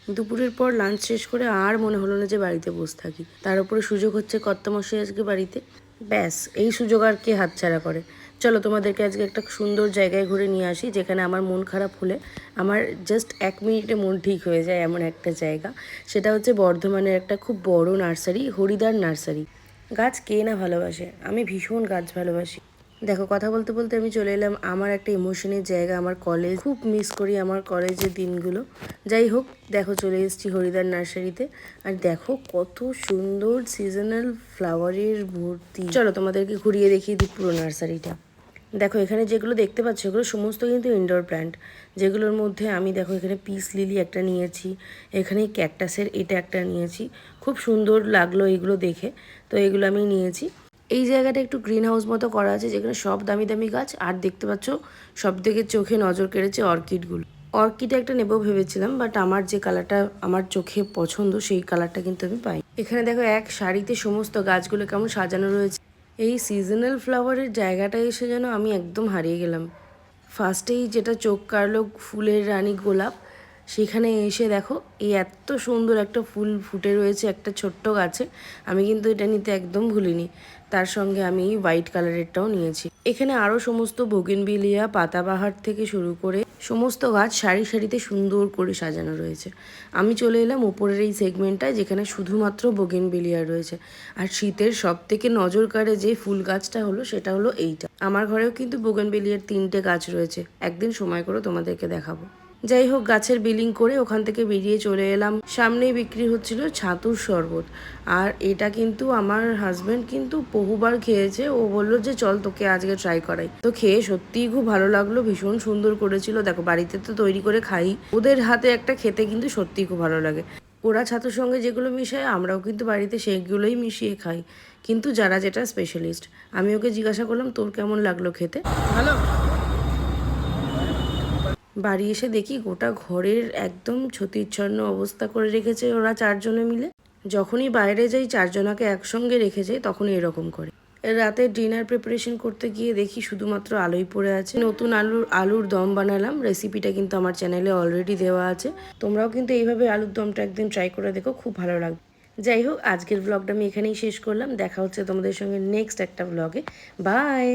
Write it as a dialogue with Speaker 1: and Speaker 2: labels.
Speaker 1: দুপুরের পর লাঞ্চ শেষ করে আর মনে হলো না যে বাড়িতে বসে থাকি। তার উপরে সুযোগ হচ্ছে কর্তামশাই আজকে বাড়িতে, ব্যাস এই সুযোগ আর কে হাতছাড়া করে। চলো তোমাদেরকে আজকে একটা সুন্দর জায়গায় ঘুরে নিয়ে আসি, যেখানে আমার মন খারাপ হলে আমার জাস্ট 1 মিনিটে মন ঠিক হয়ে যায়, এমন একটা জায়গা। সেটা হচ্ছে বর্ধমানের একটা খুব বড় নার্সারি, হরিদার নার্সারি। গাছ কে না ভালোবাসে, আমি ভীষণ গাছ ভালোবাসি। দেখো, কথা বলতে বলতে আমি চলে এলাম আমার একটা ইমোশনের জায়গা, আমার কলেজ। খুব মিস করি আমার কলেজের দিনগুলো। যাই হোক, দেখো চলে এসেছি হরিদার নার্সারিতে। আর দেখো কত সুন্দর সিজনাল ফ্লাওয়ারের ভর্তি। চলো তোমাদেরকে ঘুরিয়ে দেখিয়ে দিই পুরো নার্সারিটা। দেখো এখানে যেগুলো দেখতে পাচ্ছ এগুলো সমস্ত কিন্তু ইনডোর প্ল্যান্ট, যেগুলোর মধ্যে আমি দেখো এখানে পিস লিলি একটা নিয়েছি, এখানে ক্যাকটাসের এটা একটা নিয়েছি। খুব সুন্দর লাগলো এইগুলো দেখে, তো এগুলো আমি নিয়েছি। এই জায়গাটা একটু গ্রিন হাউস মতো করা আছে, যেখানে সব দামি দামি গাছ। আর দেখতে পাচ্ছ সব থেকে চোখে নজর কেড়েছে অর্কিডগুলো। অর্কিড একটা নেবো ভেবেছিলাম, বাট আমার যে কালারটা আমার চোখে পছন্দ সেই কালারটা কিন্তু আমি পাই। এখানে দেখো এক সারিতে সমস্ত গাছগুলো কেমন সাজানো রয়েছে। এই সিজনাল ফ্লাওয়ারের জায়গাটায় এসে যেন আমি একদম হারিয়ে গেলাম। ফার্স্টেই যেটা চোখ কাড়লো ফুলের রানী গোলাপ, সেখানে এসে দেখো এই এত সুন্দর একটা ফুল ফুটে রয়েছে একটা ছোট্ট গাছে। আমি কিন্তু এটা নিতে একদম ভুলিনি। তার সঙ্গে আমি হোয়াইট কালারেরটাও নিয়েছি। এখানে আরও সমস্ত বোগেনভিলিয়া, পাতাবাহার থেকে শুরু করে সমস্ত গাছ সারি সারিতে সুন্দর করে সাজানো রয়েছে। আমি চলে এলাম উপরের এই সেগমেন্টটায়, যেখানে শুধুমাত্র বোগেনভিলিয়া রয়েছে। আর শীতের সব থেকে নজর কাড়ে যে ফুল গাছটা হলো সেটা হলো এইটা। আমার ঘরেও কিন্তু বোগেনভিলিয়ার 3টে গাছ রয়েছে, একদিন সময় করে তোমাদেরকে দেখাবো। যাই হোক, গাছের বিলিং করে ওখান থেকে বেরিয়ে চলে এলাম। সামনেই বিক্রি হচ্ছিল ছাতুর শরবত। আর এটা কিন্তু আমার হাজব্যান্ড কিন্তু বহুবার খেয়েছে, ও বললো যে চল তোকে আজকে ট্রাই করাই। তো খেয়ে সত্যিই খুব ভালো লাগলো, ভীষণ সুন্দর করেছিল। দেখো বাড়িতে তো তৈরি করে খাই, ওদের হাতে একটা খেতে কিন্তু সত্যিই খুব ভালো লাগে। ওরা ছাতুর সঙ্গে যেগুলো মিশায় আমরাও কিন্তু বাড়িতে সেইগুলোই মিশিয়ে খাই, কিন্তু যারা যেটা স্পেশালিস্ট। আমি ওকে জিজ্ঞাসা করলাম তোর কেমন লাগলো খেতে। ভালো। বাড়ি এসে দেখি গোটা ঘরের একদম ছত্তিচ্ছন্ন অবস্থা করে রেখেছে ওরা 4 জনে মিলে। যখনই বাইরে যাই 4 জনাকে একসঙ্গে রেখে যাই, তখনই এরকম করে। রাতে ডিনার প্রিপারেশন করতে গিয়ে দেখি শুধুমাত্র আলুই পড়ে আছে। নতুন আলুর দম বানালাম, রেসিপিটা কিন্তু আমার চ্যানেলে অলরেডি দেওয়া আছে। তোমরাও কিন্তু এইভাবে আলুর দমটা একদিন ট্রাই করে দেখো, খুব ভালো লাগবে। যাই হোক, আজকের ব্লগটা আমি এখানেই শেষ করলাম। দেখা হচ্ছে তোমাদের সঙ্গে নেক্সট একটা ব্লগে। বাই।